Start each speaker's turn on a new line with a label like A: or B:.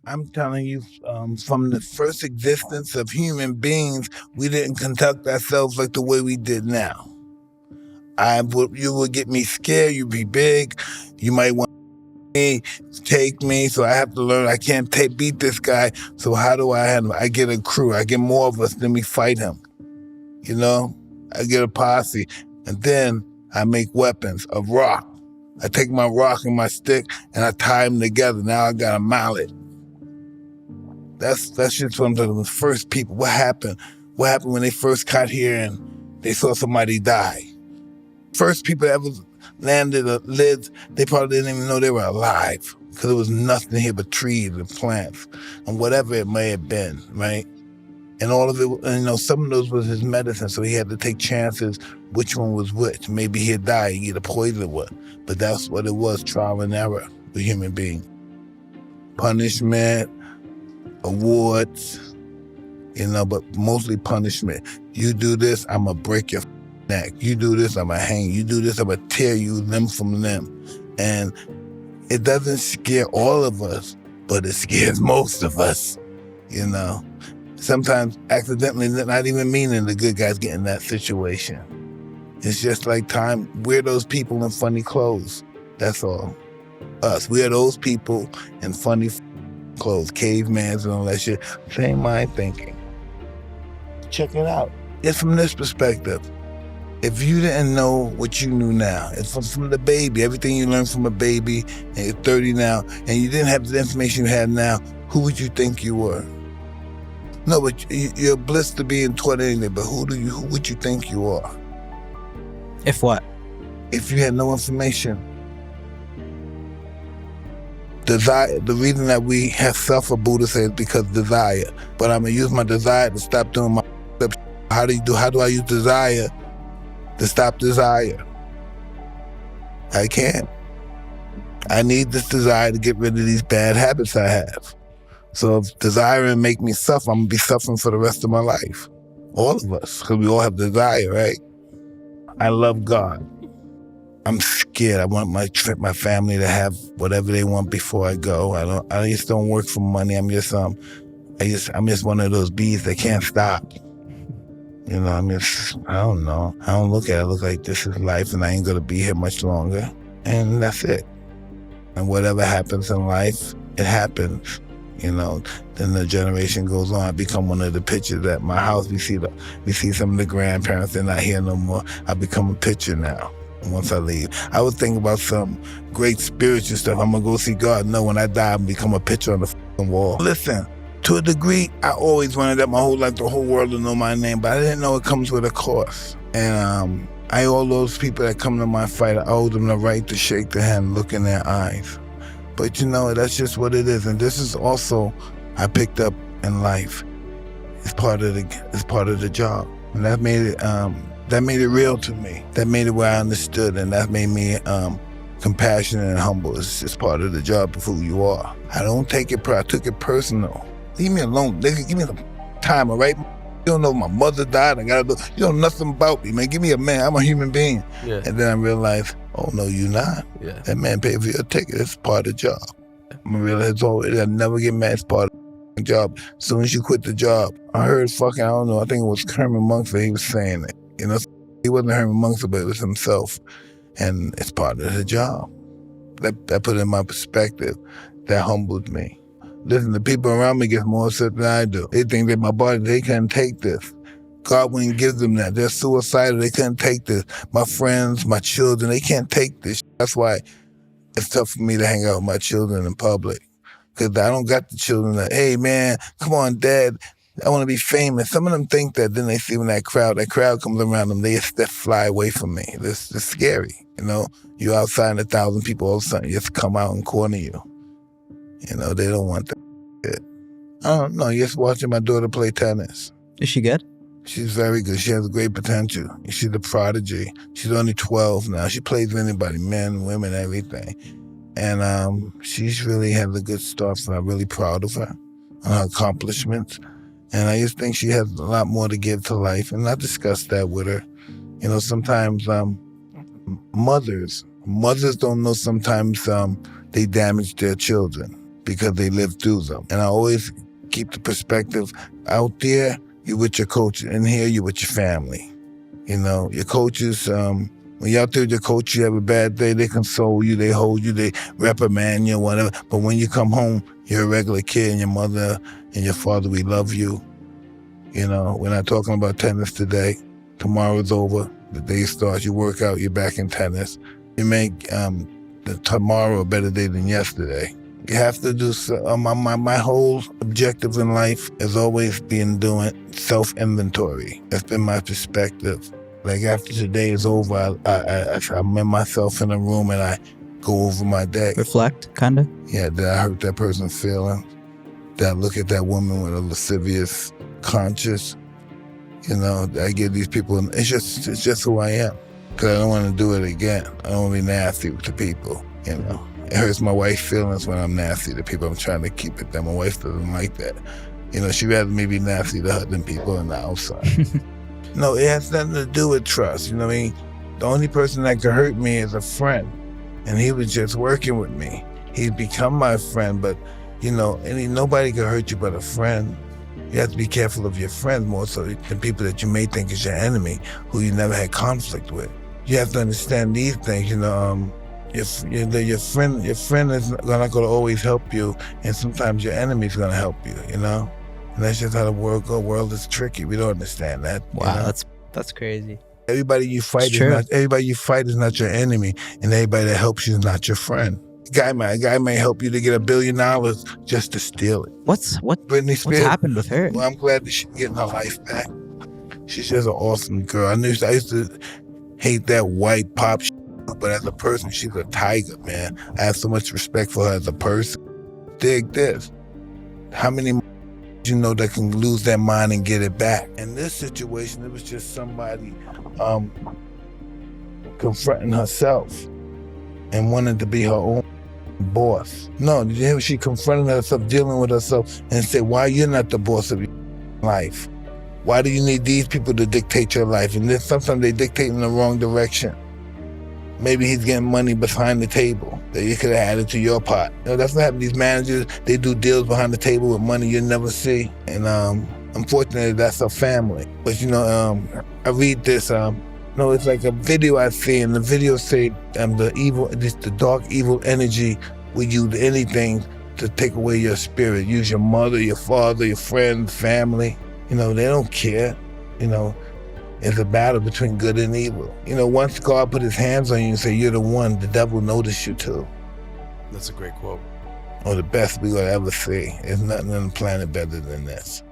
A: I'm telling you, from the first existence of human beings, we didn't conduct ourselves like the way we did now. You would get me scared. You'd be big. You might want me, take me. So I have to learn. I can't beat this guy. So how do I handle? I get a crew. I get more of us. Then we fight him. You know, I get a posse, and then I make weapons of rock. I take my rock and my stick and I tie them together. Now I got a mallet. That's just one of the first people. What happened? What happened when they first got here and they saw somebody die? First people that ever landed or lived, they probably didn't even know they were alive because there was nothing here but trees and plants and whatever it may have been, right? And all of it, some of those was his medicine, so he had to take chances which one was which. Maybe he'd die, he'd get a poison one. But that's what it was, trial and error with human being. Punishment, awards, but mostly punishment. You do this, I'm going to break your neck. You do this, I'm going to hang you. You do this, I'm going to tear you limb from limb. And it doesn't scare all of us, but it scares most of us, Sometimes accidentally, not even meaning the good guys get in that situation. It's just like time, we're those people in funny clothes. That's all. Us, we are those people in funny clothes, cavemans and all that shit. Same mind thinking. Check it out. It's from this perspective. If you didn't know what you knew now, it's from the baby, everything you learned from a baby, and you're 30 now, and you didn't have the information you have now, who would you think you were? No, but you're blessed to be taught anything, but who would you think you are?
B: If what?
A: If you had no information. Desire, the reason that we have suffered, Buddha says, because desire. But I'm going to use my desire to stop doing my How do I use desire to stop desire? I can't. I need this desire to get rid of these bad habits I have. So if desiring make me suffer, I'm going to be suffering for the rest of my life. All of us, because we all have desire, right? I love God. I'm scared. I want my family to have whatever they want before I go. I just don't work for money. I'm just one of those bees that can't stop. I don't know. I don't look at it. I look like this is life and I ain't going to be here much longer. And that's it. And whatever happens in life, it happens. Then the generation goes on. I become one of the pictures at my house. We see some of the grandparents, they're not here no more. I become a picture now once I leave. I was thinking about some great spiritual stuff. I'm going to go see God. No, when I die, I'm become a picture on the fucking wall. Listen, to a degree, I always wanted that my whole life, the whole world to know my name, but I didn't know it comes with a cost. And all those people that come to my fight, I owe them the right to shake their hand, look in their eyes. But that's just what it is. And this is also, I picked up in life. It's part of the job. And that made it real to me. That made it where I understood, and that made me compassionate and humble. It's just part of the job of who you are. I don't take it I took it personal. Leave me alone. Nigga, give me some time, all right? You don't know my mother died. You know nothing about me, man. Give me a man. I'm a human being. Yeah. And then I realized, oh, no, you're not. Yeah. That man paid for your ticket. It's part of the job. I'm going to realize, I never get mad. It's part of the job. As soon as you quit the job, I heard I don't know, I think it was Herman Munster. He was saying it. He wasn't Herman Munster, but it was himself. And it's part of the job. That put it in my perspective. That humbled me. Listen, the people around me get more upset than I do. They think that my body, they can't take this. God wouldn't give them that. They're suicidal. They couldn't take this. My friends, my children, they can't take this. That's why it's tough for me to hang out with my children in public. Because I don't got the children that, hey, man, come on, Dad, I want to be famous. Some of them think that, then they see when that crowd comes around them, they fly away from me. It's scary, You're outside and 1,000 people all of a sudden just come out and corner you. They don't want that. I don't know, just watching my daughter play tennis.
B: Is she good?
A: She's very good. She has great potential. She's a prodigy. She's only 12 now. She plays with anybody, men, women, everything. And she's really had a good start, so I'm really proud of her and her accomplishments. And I just think she has a lot more to give to life. And I discussed that with her. Sometimes mothers don't know sometimes they damage their children. because they lived through them. And I always keep the perspective out there, you're with your coach, and here you're with your family. You know, your coaches, when you're out there with your coach, you have a bad day, they console you, they hold you, they reprimand you, whatever. But when you come home, you're a regular kid, and your mother and your father, we love you. You know, we're not talking about tennis today. Tomorrow's over. The day starts, you work out, you're back in tennis. You make the tomorrow a better day than yesterday. You have to do, my whole objective in life has always been doing self-inventory. That's been my perspective. Like after today is over, I'm in myself in a room and I go over my day.
B: Reflect, kind of?
A: Yeah, did I hurt that person's feelings? Did I look at that woman with a lascivious conscience? You know, I give these people, it's just who I am. Because I don't want to do it again. I don't want to be nasty to people, you know. It hurts my wife's feelings when I'm nasty to people. I'm trying to keep it down. My wife doesn't like that. You know, she'd rather me be nasty to her than people on the outside. No, it has nothing to do with trust, you know what I mean? The only person that could hurt me is a friend. And he was just working with me. He's become my friend, but, you know, nobody can hurt you but a friend. You have to be careful of your friends more so than people that you may think is your enemy, who you never had conflict with. You have to understand these things, you know. Your friend is not going to always help you, and sometimes your enemy is going to help you, you know? And that's just how the world goes. The world is tricky. We don't understand that.
B: Wow,
A: you know?
B: that's crazy.
A: Everybody you fight is not your enemy, and everybody that helps you is not your friend. A guy may help you to get $1 billion just to steal it.
B: Britney Spears, what's happened with her?
A: Well, I'm glad that she's getting her life back. She's just an awesome girl. I used to hate that white pop shit, but as a person, she's a tiger, man. I have so much respect for her as a person. Dig this. How many you know that can lose their mind and get it back? In this situation, it was just somebody confronting herself and wanting to be her own boss. No, she confronted herself, dealing with herself, and said, why you're not the boss of your life? Why do you need these people to dictate your life? And then sometimes they dictate in the wrong direction. Maybe he's getting money behind the table that you could have added to your pot. You know, that's what happens. These managers, they do deals behind the table with money you'll never see. And unfortunately, that's a family. But you know, I read this, no, it's like a video I see, and the video say the dark evil energy will use anything to take away your spirit. Use your mother, your father, your friends, family. You know, they don't care. You know, it's a battle between good and evil. You know, once God put his hands on you and say, you're the one, the devil notice you too.
C: That's a great quote.
A: Or the best we gonna ever see. There's nothing on the planet better than this.